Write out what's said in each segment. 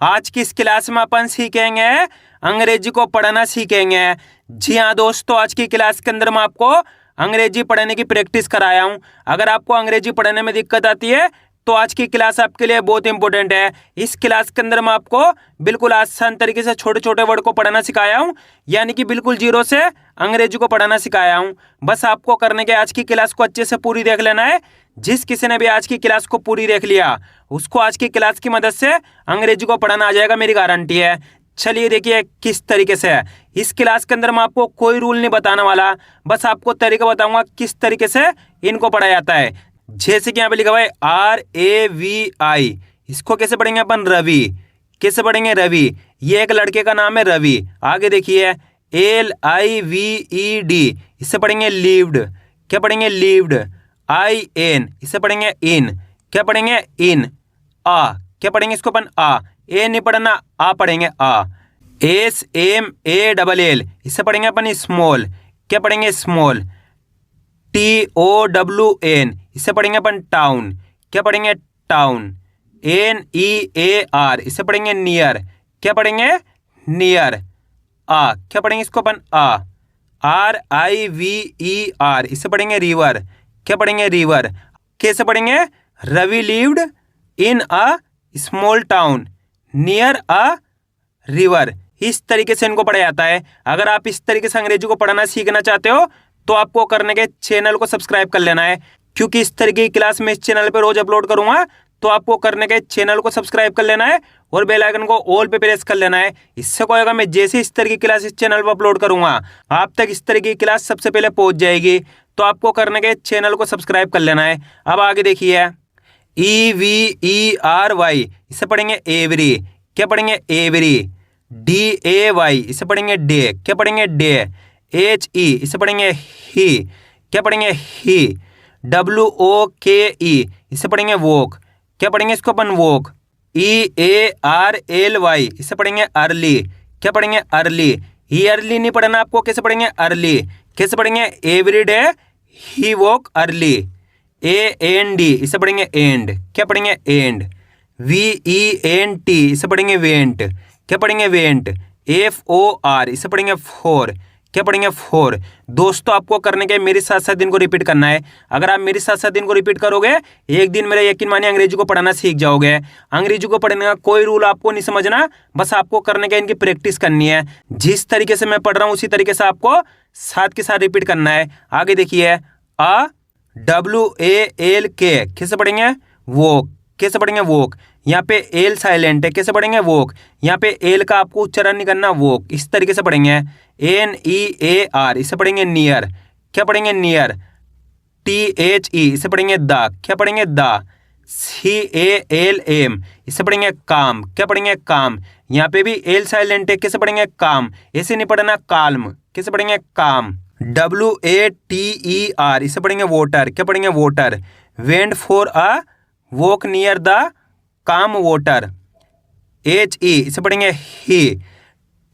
आज की इस क्लास में अपन सीखेंगे अंग्रेजी को पढ़ना सीखेंगे। जी हाँ दोस्तों, आज की क्लास के अंदर मैं आपको अंग्रेजी पढ़ने की प्रैक्टिस कराया हूँ। अगर आपको अंग्रेजी पढ़ने में दिक्कत आती है तो आज की क्लास आपके लिए बहुत इंपॉर्टेंट है। इस क्लास के अंदर मैं आपको बिल्कुल आसान तरीके से छोटे छोटे वर्ड को पढ़ना सिखाया हूँ, यानी कि बिल्कुल जीरो से अंग्रेजी को पढ़ना सिखाया हूँ। बस आपको करने के आज की क्लास को अच्छे से पूरी देख लेना है। जिस किसी ने भी आज की क्लास को पूरी देख लिया उसको आज की क्लास की मदद से अंग्रेजी को पढ़ना आ जाएगा, मेरी गारंटी है। चलिए देखिए किस तरीके से है। इस क्लास के अंदर मैं आपको कोई रूल नहीं बताने वाला, बस आपको तरीका बताऊंगा किस तरीके से इनको पढ़ा जाता है। जैसे कि यहाँ पे लिखा हुआ है RAVI, इसको कैसे पढ़ेंगे अपन? रवि। कैसे पढ़ेंगे? रवि। ये एक लड़के का नाम है रवि। आगे देखिए LIVED, इससे पढ़ेंगे लीव्ड। क्या पढ़ेंगे? लीव्ड। IN, इसे पढ़ेंगे इन। क्या पढ़ेंगे? इन। आ, क्या पढ़ेंगे इसको अपन? आ। ए नहीं पढ़ना, आ पढ़ेंगे आ। SMALL, इसे पढ़ेंगे अपन स्मॉल। क्या पढ़ेंगे? स्मॉल। TOWN, इसे पढ़ेंगे अपन टाउन। क्या पढ़ेंगे? टाउन। NEAR, इसे पढ़ेंगे नियर। क्या पढ़ेंगे? नियर। आ, क्या पढ़ेंगे इसको अपन? आ। RIVER, इसे पढ़ेंगे रिवर। क्या पढ़ेंगे? रिवर। कैसे पढ़ेंगे? Ravi lived in a small town near a river. इस तरीके से इनको पढ़ा जाता है। अगर आप इस तरीके से अंग्रेजी को पढ़ना सीखना चाहते हो तो आपको करने के चैनल को सब्सक्राइब कर लेना है, क्योंकि इस तरीके की क्लास मैं इस चैनल पे रोज अपलोड करूंगा। तो आपको करने के चैनल को सब्सक्राइब कर लेना है और बेल आइकन को ऑल पे प्रेस कर लेना है। इससे क्या होगा, मैं जैसे इस तरीके की क्लास इस चैनल पर अपलोड करूंगा आप तक इस तरीके की क्लास सबसे पहले पहुंच जाएगी। तो आपको करने के चैनल को सब्सक्राइब कर लेना है। अब आगे देखिए EVERY, इसे पढ़ेंगे एवरी। क्या पढ़ेंगे? एवरी। DAY, इसे पढ़ेंगे डे। क्या पढ़ेंगे? डे। HE, इसे पढ़ेंगे ही। क्या पढ़ेंगे? ही। WOKE, इसे पढ़ेंगे वॉक। क्या पढ़ेंगे इसको अपन? वॉक। EARLY, इसे पढ़ेंगे अर्ली। क्या पढ़ेंगे? अर्ली। ईयरली नहीं पढ़ना आपको, कैसे पढ़ेंगे? अर्ली। कैसे पढ़ेंगे? Every day he walk early. AND, इसे पढ़ेंगे एंड। क्या पढ़ेंगे? एंड। VENT, इसे पढ़ेंगे वेंट। क्या पढ़ेंगे? वेंट। FOR, इसे पढ़ेंगे फोर। क्या पढ़ेंगे? फोर। दोस्तों आपको करने के मेरे साथ साथ दिन को रिपीट करना है। अगर आप मेरे साथ साथ दिन को रिपीट करोगे एक दिन मेरा यकीन मानिए अंग्रेजी को पढ़ना सीख जाओगे। अंग्रेजी को पढ़ने का कोई रूल आपको नहीं समझना, बस आपको करने के इनकी प्रैक्टिस करनी है। जिस तरीके से मैं पढ़ रहा हूँ उसी तरीके से आपको साथ के साथ रिपीट करना है। आगे देखिए WALK, कैसे पढ़ेंगे? वॉक। कैसे पढ़ेंगे? वॉक। यहाँ पे एल साइलेंट है, कैसे पढ़ेंगे? वॉक। यहाँ पे एल का आपको उच्चारण नहीं करना, वॉक। इस तरीके से पढ़ेंगे। NEAR, इसे पढ़ेंगे नियर। क्या पढ़ेंगे? नियर। THE, इसे पढ़ेंगे द। क्या पढ़ेंगे? द। CALM, इसे पढ़ेंगे काम। क्या पढ़ेंगे? काम। यहाँ पे भी एल साइलेंट है, कैसे पढ़ेंगे? काम। ऐसे नहीं पढ़ना, काल्म। कैसे पढ़ेंगे? काम। WATER, इसे पढ़ेंगे वोटर। क्या पढ़ेंगे? Voter. Went for a walk near the काम वाटर। HE, इसे पढ़ेंगे ही।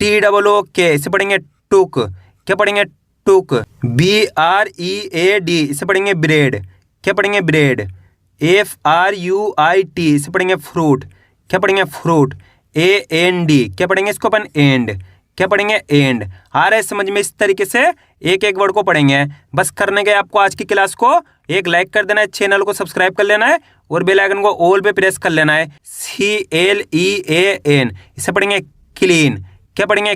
TOOK, इसे पढ़ेंगे टुक। क्या पढ़ेंगे? टुक। BREAD, इसे पढ़ेंगे ब्रेड। क्या पढ़ेंगे? ब्रेड। FRUIT, इसे पढ़ेंगे फ्रूट। क्या पढ़ेंगे? फ्रूट। AND, क्या पढ़ेंगे इसको अपन? एंड। क्या पढ़ेंगे? एंड। आ रहा है समझ में? इस तरीके से एक एक वर्ड को पढ़ेंगे। बस करने के आपको आज की क्लास को एक लाइक कर देना है, चैनल को सब्सक्राइब कर लेना है और बेल आइकन को ऑल पे प्रेस कर लेना है। CLEAN, इसे पढ़ेंगे क्लीन। क्या पढ़ेंगे?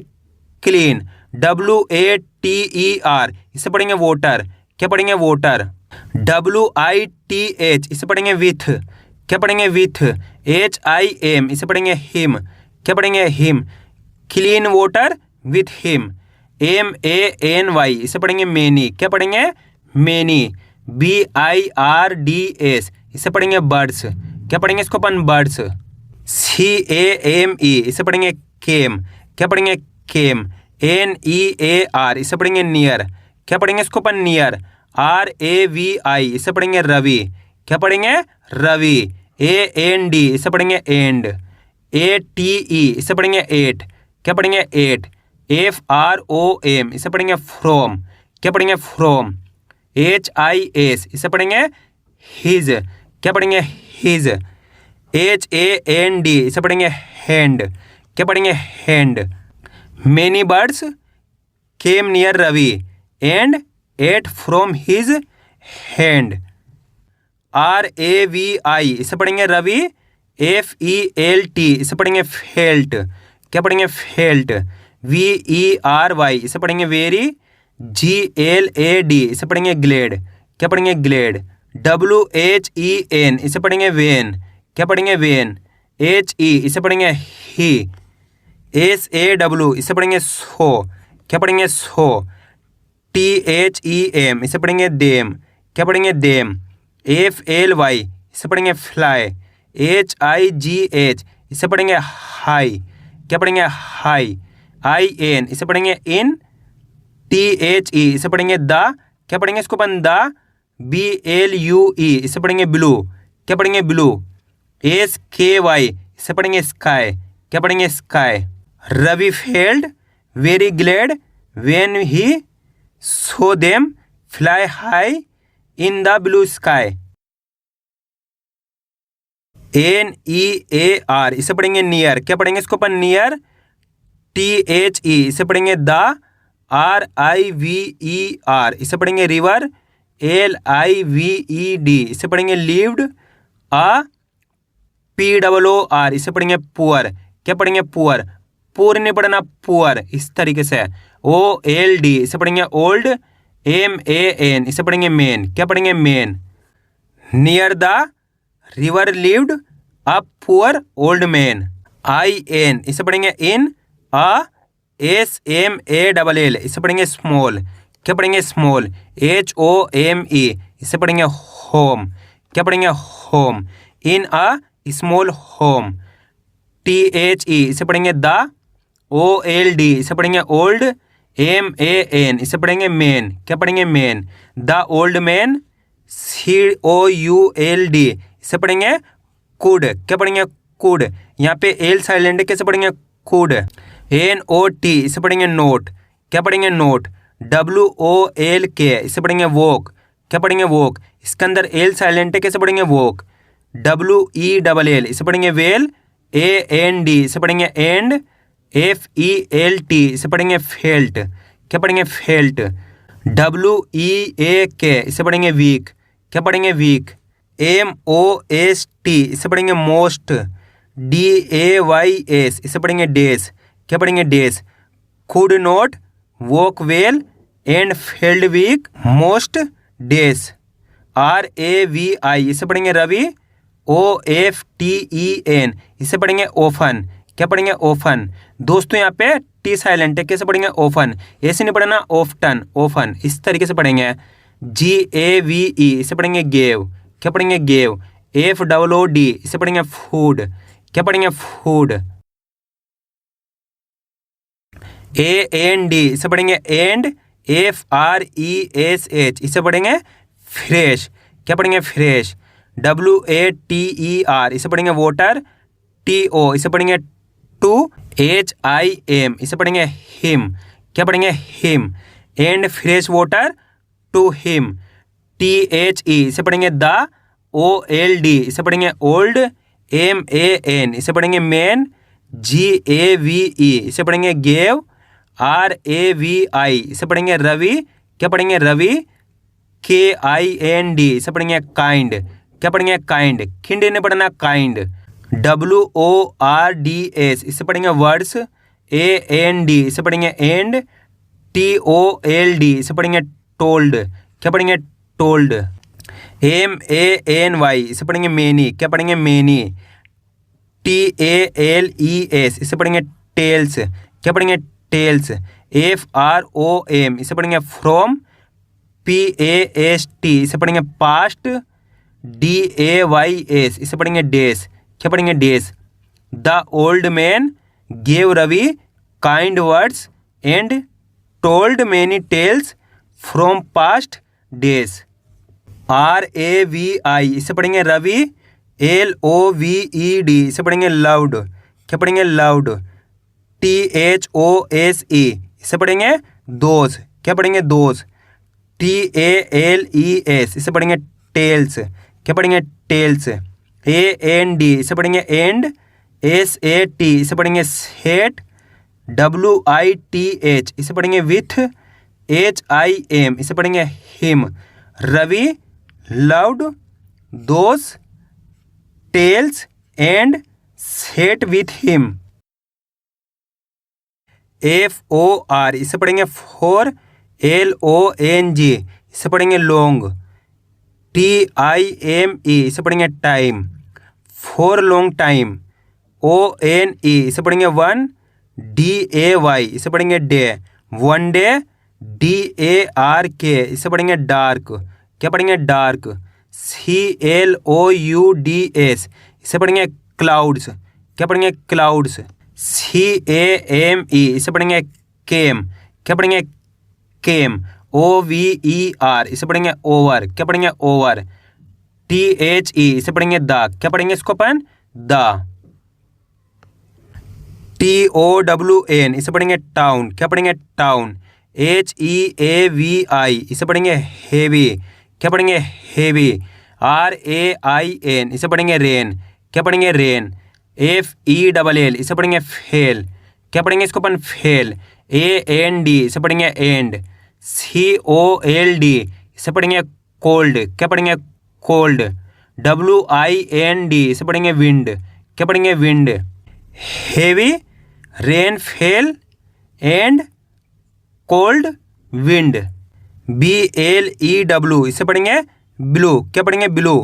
क्लीन। WATER, इसे पढ़ेंगे वोटर। क्या पढ़ेंगे? वोटर। WITH, इसे पढ़ेंगे विथ। क्या पढ़ेंगे? विथ। HIM, इसे पढ़ेंगे हिम। क्या पढ़ेंगे? Him. Clean water with him. MANY, इसे पढ़ेंगे मेनी। क्या पढ़ेंगे? मेनी। BIRDS, इसे पढ़ेंगे बर्ड्स। क्या पढ़ेंगे इसको अपन? बर्ड्स। CAME, इसे पढ़ेंगे केम। क्या पढ़ेंगे? केम। NEAR, इसे पढ़ेंगे नियर। क्या पढ़ेंगे इसको अपन? नियर। RAVI, इसे पढ़ेंगे रवि। क्या पढ़ेंगे? रवि। AND, इसे पढ़ेंगे एंड। ATE, इसे पढ़ेंगे एट। क्या पढ़ेंगे? एट। FROM, इसे पढ़ेंगे फ्रॉम। क्या पढ़ेंगे? फ्रॉम। HIS, इसे पढ़ेंगे हिज। क्या पढ़ेंगे? हिज। HAND इसे पढ़ेंगे हैंड, क्या पढ़ेंगे hand. Many birds came near Ravi and ate from his hand. RAVI इसे पढ़ेंगे रवि, FELT इसे पढ़ेंगे फेल्ट, क्या पढ़ेंगे फेल्ट। VERY इसे पढ़ेंगे वेरी, GLAD इसे पढ़ेंगे ग्लेड, क्या पढ़ेंगे ग्लेड। WHEN इसे पढ़ेंगे वेन, क्या पढ़ेंगे वेन। HE इसे पढ़ेंगे ही। SAW इसे पढ़ेंगे सो, क्या पढ़ेंगे सो। THEM इसे पढ़ेंगे देम, क्या पढ़ेंगे देम। FLY इसे पढ़ेंगे फ्लाई। HIGH इसे पढ़ेंगे हाई, क्या पढ़ेंगे हाई। IN इसे पढ़ेंगे इन। THE इसे पढ़ेंगे द, क्या पढ़ेंगे इसको अपन द। BLUE इसे पढ़ेंगे ब्लू, क्या पढ़ेंगे ब्लू। SKY इसे पढ़ेंगे स्काई, क्या पढ़ेंगे sky. Ravi felt very glad when he saw them fly high in the blue sky. NEAR इसे पढ़ेंगे नियर, क्या पढ़ेंगे इसको अपन नियर। THE इसे पढ़ेंगे द। RIVER इसे पढ़ेंगे रिवर। LIVED इसे पढ़ेंगे लीव्ड। POOR इसे पढ़ेंगे पुअर, क्या पढ़ेंगे पुअर। पुअर नहीं पढ़ना पुअर, इस तरीके से। OLD इसे पढ़ेंगे ओल्ड। MAN इसे पढ़ेंगे मेन, क्या पढ़ेंगे main. Near the river lived a poor old man. IN इसे पढ़ेंगे इन। SMALL इसे पढ़ेंगे स्मॉल, क्या पढ़ेंगे स्मॉल। HOME इसे पढ़ेंगे होम, क्या पढ़ेंगे home. In a small home. THE इसे पढ़ेंगे द। OLD इसे पढ़ेंगे ओल्ड। MAN इसे पढ़ेंगे मैन, क्या पढ़ेंगे man. The old man. COULD इसे पढ़ेंगे कुड, क्या पढ़ेंगे कुड। यहाँ पे एल साइलेंट कैसे पढ़ेंगे कुड। NOT इसे पढ़ेंगे नोट, क्या पढ़ेंगे नोट। WOLK इसे पढ़ेंगे वॉक, क्या पढ़ेंगे वॉक। इसके अंदर एल साइलेंट है, कैसे पढ़ेंगे वॉक। WELL इसे पढ़ेंगे वेल। AND इसे पढ़ेंगे एंड। FELT इसे पढ़ेंगे फेल्ट, क्या पढ़ेंगे फेल्ट। WEAK इसे पढ़ेंगे वीक, क्या पढ़ेंगे वीक। MOST इसे पढ़ेंगे मोस्ट। DAYS इसे पढ़ेंगे डेज, क्या पढ़ेंगे days. Could not walk well and felt weak most days. RAVI इसे पढ़ेंगे रवि। OFTEN इसे पढ़ेंगे ओफन, क्या पढ़ेंगे ओफन। दोस्तों यहाँ पे टी साइलेंट है, कैसे पढ़ेंगे ओफन। ऐसे नहीं पढ़ना ऑफ्टन, ओफन, इस तरीके से पढ़ेंगे। GAVE इसे पढ़ेंगे गेव, क्या पढ़ेंगे गेव। FOOD इसे पढ़ेंगे फूड, क्या पढ़ेंगे फूड। AND इसे पढ़ेंगे एंड। FRESH इसे पढ़ेंगे फ्रेश, क्या पढ़ेंगे फ्रेश। WATER इसे पढ़ेंगे वाटर। TO इसे पढ़ेंगे टू। HIM इसे पढ़ेंगे हिम, क्या पढ़ेंगे him. And fresh water to him. THE इसे पढ़ेंगे द। OLD इसे पढ़ेंगे ओल्ड। MAN इसे पढ़ेंगे मैन। GAVE इसे पढ़ेंगे गेव। RAVI इसे पढ़ेंगे रवि, क्या पढ़ेंगे रवि। KIND इसे पढ़ेंगे काइंड, क्या पढ़ेंगे काइंड। खिंड ने पढ़ना काइंड। WORDS इसे पढ़ेंगे वर्ड्स। AND इसे पढ़ेंगे एंड। TOLD इसे पढ़ेंगे टोल्ड, क्या पढ़ेंगे टोल्ड। MANY इसे पढ़ेंगे मेनी, क्या पढ़ेंगे मेनी। TALES इसे पढ़ेंगे टेल्स, क्या पढ़ेंगे टेल्स। FROM इसे पढ़ेंगे फ्रॉम। PAST इसे पढ़ेंगे पास्ट। DAYS इसे पढ़ेंगे डेज, क्या पढ़ेंगे days. The old man gave Ravi kind words and told many tales from past days. RAVI इसे पढ़ेंगे रवि। LOVED इसे पढ़ेंगे लाउड, क्या पढ़ेंगे लाउड। THOSE इसे पढ़ेंगे दोज, क्या पढ़ेंगे दोज। TALES इसे पढ़ेंगे टेल्स, क्या पढ़ेंगे टेल्स। AND इसे पढ़ेंगे एंड, SAT इसे पढ़ेंगे सेट, WITH इसे पढ़ेंगे विथ, HIM इसे पढ़ेंगे him. Ravi loved those tales and sat with him. FOR इसे पढ़ेंगे फॉर, LONG इसे पढ़ेंगे लॉन्ग, TIME इसे पढ़ेंगे time, for long time. ONE इसे पढ़ेंगे वन, DAY इसे पढ़ेंगे डे, वन डे। DARK इसे पढ़ेंगे डार्क, क्या पढ़ेंगे डार्क। CLOUDS इसे पढ़ेंगे क्लाउड्स, क्या पढ़ेंगे क्लाउड्स। CAME इसे पढ़ेंगे केम, क्या पढ़ेंगे केम। OVER इसे पढ़ेंगे ओवर, क्या पढ़ेंगे ओवर। THE इसे पढ़ेंगे द, क्या पढ़ेंगे इसको अपन द। TOWN इसे पढ़ेंगे टाउन, क्या पढ़ेंगे टाउन। HEAVI इसे पढ़ेंगे हेवी, क्या पढ़ेंगे हेवी। RAIN इसे पढ़ेंगे रेन, क्या पढ़ेंगे रेन। FELL इसे पढ़ेंगे फेल, क्या पढ़ेंगे इसको अपन फेल। AND इसे पढ़ेंगे एंड। COLD इसे पढ़ेंगे कोल्ड, क्या पढ़ेंगे कोल्ड। WIND इसे पढ़ेंगे विंड, क्या पढ़ेंगे wind. Heavy rain fail and cold wind. BLEW इसे पढ़ेंगे ब्लू, क्या पढ़ेंगे ब्लू।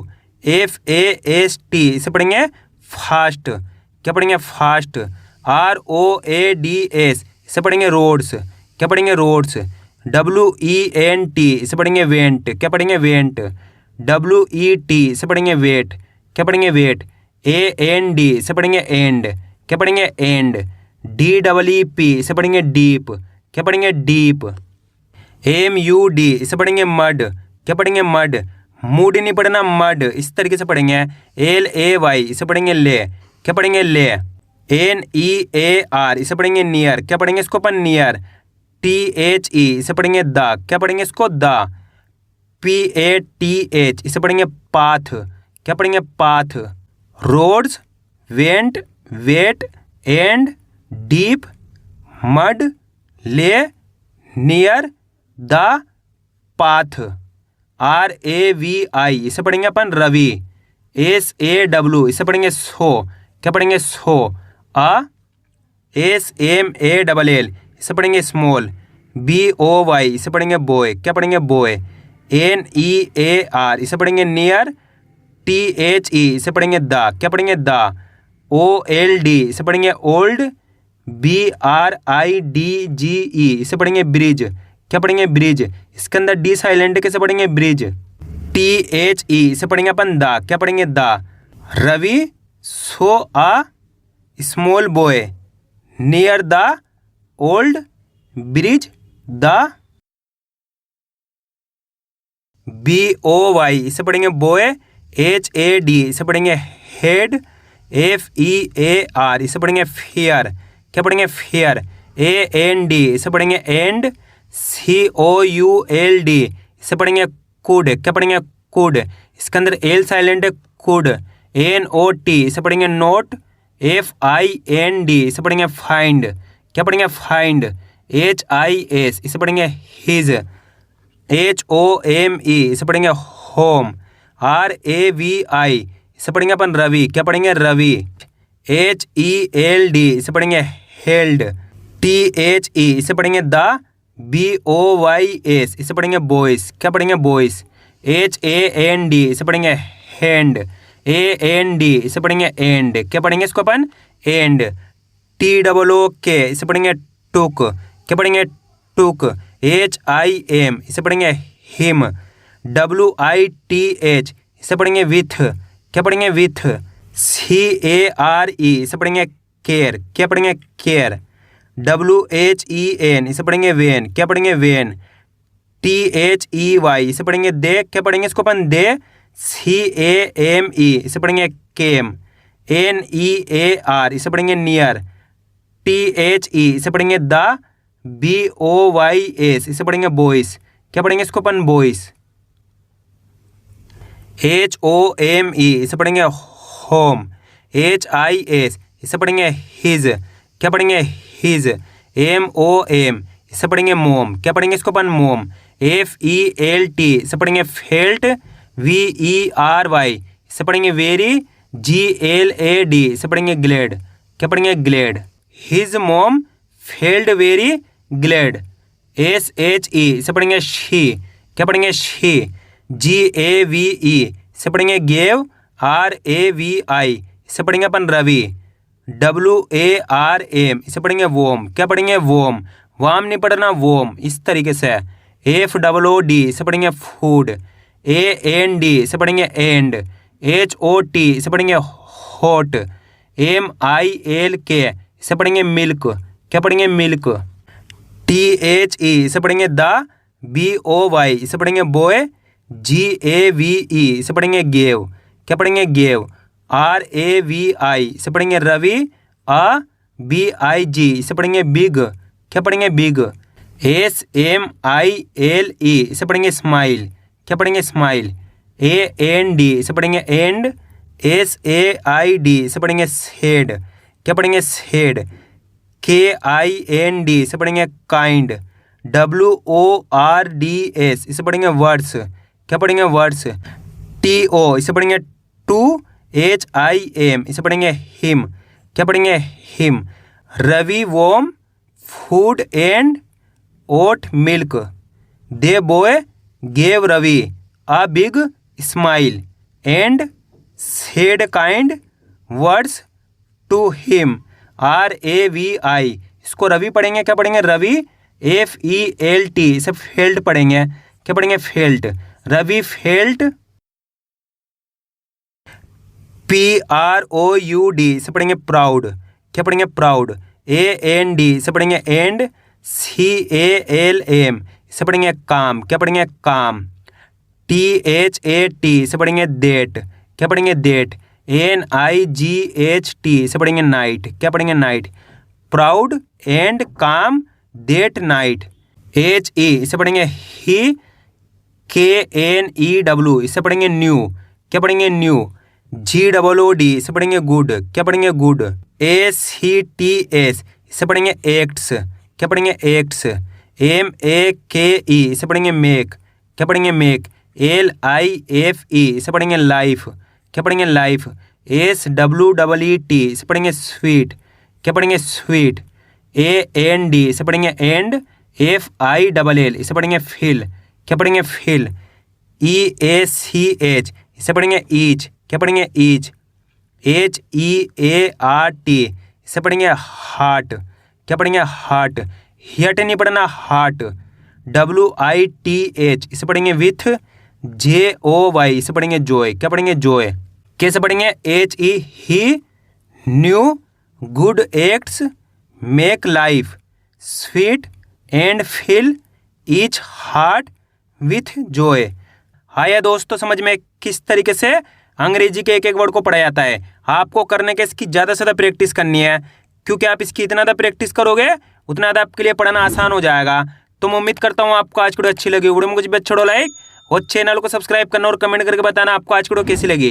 FAST इसे पढ़ेंगे फास्ट, क्या पढ़ेंगे फास्ट। ROADS इसे पढ़ेंगे रोड्स, क्या पढ़ेंगे रोड्स। WENT इसे पढ़ेंगे वेंट, क्या पढ़ेंगे वेंट। WET इसे पढ़ेंगे वेट, क्या पढ़ेंगे वेट। AND इसे पढ़ेंगे एंड, क्या पढ़ेंगे एंड। DEEP इसे पढ़ेंगे डीप, क्या पढ़ेंगे डीप। MUD इसे पढ़ेंगे मड, क्या पढ़ेंगे मड। मूड नहीं पढ़ना मड, इस तरीके से पढ़ेंगे। LAY इसे पढ़ेंगे ले, क्या पढ़ेंगे ले। NEAR इसे पढ़ेंगे नियर, क्या पढ़ेंगे इसको अपन नियर। THE इसे पढ़ेंगे द, क्या पढ़ेंगे इसको द। PATH इसे पढ़ेंगे पाथ, क्या पढ़ेंगे path. Roads went wet and deep mud lay near the path. RAVI इसे पढ़ेंगे अपन रवि। SAW इसे पढ़ेंगे सो, क्या पढ़ेंगे सो। SMALL इसे पढ़ेंगे स्मॉल। BOY इसे पढ़ेंगे बॉय, क्या पढ़ेंगे बॉय। NEAR इसे पढ़ेंगे नियर। THE इसे पढ़ेंगे द, क्या पढ़ेंगे द। OLD इसे पढ़ेंगे ओल्ड। BRIDGE इसे पढ़ेंगे ब्रिज, क्या पढ़ेंगे ब्रिज। इसके अंदर डी साइलेंट कैसे पढ़ेंगे ब्रिज। THE इसे पढ़ेंगे अपन द, क्या पढ़ेंगे the. Ravi saw a small boy near the old bridge the. BOY इसे पढ़ेंगे बॉय। HAD इसे पढ़ेंगे हेड। FEAR इसे पढ़ेंगे फेयर, क्या पढ़ेंगे फेयर। AND इसे पढ़ेंगे एंड। COULD इसे पढ़ेंगे कुड, क्या पढ़ेंगे कुड। इसके अंदर एल साइलेंट है कुड। NOT इसे पढ़ेंगे नोट। FIND इसे पढ़ेंगे फाइंड, क्या पढ़ेंगे फाइंड। HIS इसे पढ़ेंगे हिज। HOME इसे पढ़ेंगे होम। RAVI इसे पढ़ेंगे अपन रवि, क्या पढ़ेंगे रवि। HELD इसे पढ़ेंगे हेल्ड। THE इसे पढ़ेंगे द। BOYS इसे पढ़ेंगे बॉयस, क्या पढ़ेंगे बॉयस। HAND इसे पढ़ेंगे हैंड। AND इसे पढ़ेंगे एंड, क्या पढ़ेंगे इसको अपन एंड। TOOK इसे पढ़ेंगे टुक, क्या पढ़ेंगे टुक। HIM इसे पढ़ेंगे हिम। WITH इसे पढ़ेंगे विथ, क्या पढ़ेंगे विथ। CARE इसे पढ़ेंगे केयर, क्या पढ़ेंगे केयर। WHEN इसे पढ़ेंगे वेन, क्या पढ़ेंगे वेन। THEY इसे पढ़ेंगे दे, क्या पढ़ेंगे इसको अपन दे। CAME इसे पढ़ेंगे केम। NEAR इसे पढ़ेंगे नियर। THE इसे पढ़ेंगे द। BOYS इसे पढ़ेंगे बॉयस, क्या पढ़ेंगे इसको अपन बॉयस। HOME इसे पढ़ेंगे होम, HIS इसे पढ़ेंगे हिज, क्या पढ़ेंगे हिज, MOM इसे पढ़ेंगे मोम, क्या पढ़ेंगे इसको अपन मोम, FELT इसे पढ़ेंगे फेल्ट, VERY इसे पढ़ेंगे वेरी, GLAD इसे पढ़ेंगे ग्लेड, क्या पढ़ेंगे ग्लेड, हिज मोम फेल्ड वेरी ग्लेड, SHE इसे पढ़ेंगे शी, क्या पढ़ेंगे शी, GAVE इसे पढ़ेंगे गेव, RAVI इसे पढ़ेंगे अपन रवि, WARM इसे पढ़ेंगे वोम, क्या पढ़ेंगे वोम, वाम नहीं पढ़ना वोम, इस तरीके से। FOOD इसे पढ़ेंगे फूड, AND इसे पढ़ेंगे एंड, HOT इसे पढ़ेंगे हॉट, MILK इसे पढ़ेंगे मिल्क, क्या पढ़ेंगे मिल्क, THE इसे पढ़ेंगे द, BOY इसे पढ़ेंगे बॉय, GAVE इसे पढ़ेंगे गेव, क्या पढ़ेंगे गेव, RAVI इसे पढ़ेंगे रवि, BIG इसे पढ़ेंगे बिग, क्या पढ़ेंगे बिग, SMILE इसे पढ़ेंगे स्माइल, क्या पढ़ेंगे स्माइल, AND इसे पढ़ेंगे एंड, SAID इसे पढ़ेंगे सेड, क्या पढ़ेंगे सेड, KIND इसे पढ़ेंगे काइंड, WORDS इसे पढ़ेंगे वर्ड्स, क्या पढ़ेंगे वर्ड्स, TO इसे पढ़ेंगे टू, HIM इसे पढ़ेंगे हिम, क्या पढ़ेंगे him, Ravi warm food and oat milk, the boy gave Ravi a big smile and said kind words to him, RAVI इसको रवि पढ़ेंगे, क्या पढ़ेंगे रवि, FELT इसे फेल्ट पढ़ेंगे, क्या पढ़ेंगे फेल्ट, रवि फेल्ट, PROUD इसे पढ़ेंगे प्राउड, क्या पढ़ेंगे प्राउड, AND इसे पढ़ेंगे एंड, CALM इसे पढ़ेंगे काम, क्या पढ़ेंगे काम, THAT इसे पढ़ेंगे देट, क्या पढ़ेंगे देट, NIGHT इसे पढ़ेंगे नाइट, क्या पढ़ेंगे नाइट, प्राउड एंड काम देट नाइट, HE इसे पढ़ेंगे ही, KNEW इसे पढ़ेंगे न्यू, क्या पढ़ेंगे न्यू, GOOD इसे पढ़ेंगे गुड, क्या पढ़ेंगे गुड, ACTS इसे पढ़ेंगे एक्ट्स, क्या पढ़ेंगे एक्ट्स, MAKE इसे पढ़ेंगे मेक, क्या पढ़ेंगे मेक, LIFE इसे पढ़ेंगे लाइफ, क्या पढ़ेंगे लाइफ, SWEET इसे पढ़ेंगे स्वीट, क्या पढ़ेंगे स्वीट, AND इसे पढ़ेंगे एंड, FILL इसे पढ़ेंगे फिल, क्या पढ़ेंगे फिल, EACH इसे पढ़ेंगे ईच, क्या पढ़ेंगे ईच, HEART इसे पढ़ेंगे हार्ट, क्या पढ़ेंगे हार्ट, हियट नहीं पढ़ना हार्ट, WITH इसे पढ़ेंगे विथ, JOY इसे पढ़ेंगे जॉय, क्या पढ़ेंगे जॉय, कैसे पढ़ेंगे HE he, knew good acts make life sweet and fill each heart with joy. हाँ या दोस्तों, समझ में किस तरीके से अंग्रेजी के एक एक वर्ड को पढ़ा जाता है। आपको करने के इसकी ज़्यादा से ज़्यादा प्रैक्टिस करनी है, क्योंकि आप इसकी इतना ज़्यादा प्रैक्टिस करोगे उतना ज़्यादा आपके लिए पढ़ना आसान हो जाएगा। तो मैं उम्मीद करता हूँ आपको आज की वीडियो अच्छी लगी। वीडियो में कुछ भी अच्छा लाइक और चैनल को सब्सक्राइब करना और कमेंट करके बताना आपको आज की वीडियो कैसी लगी।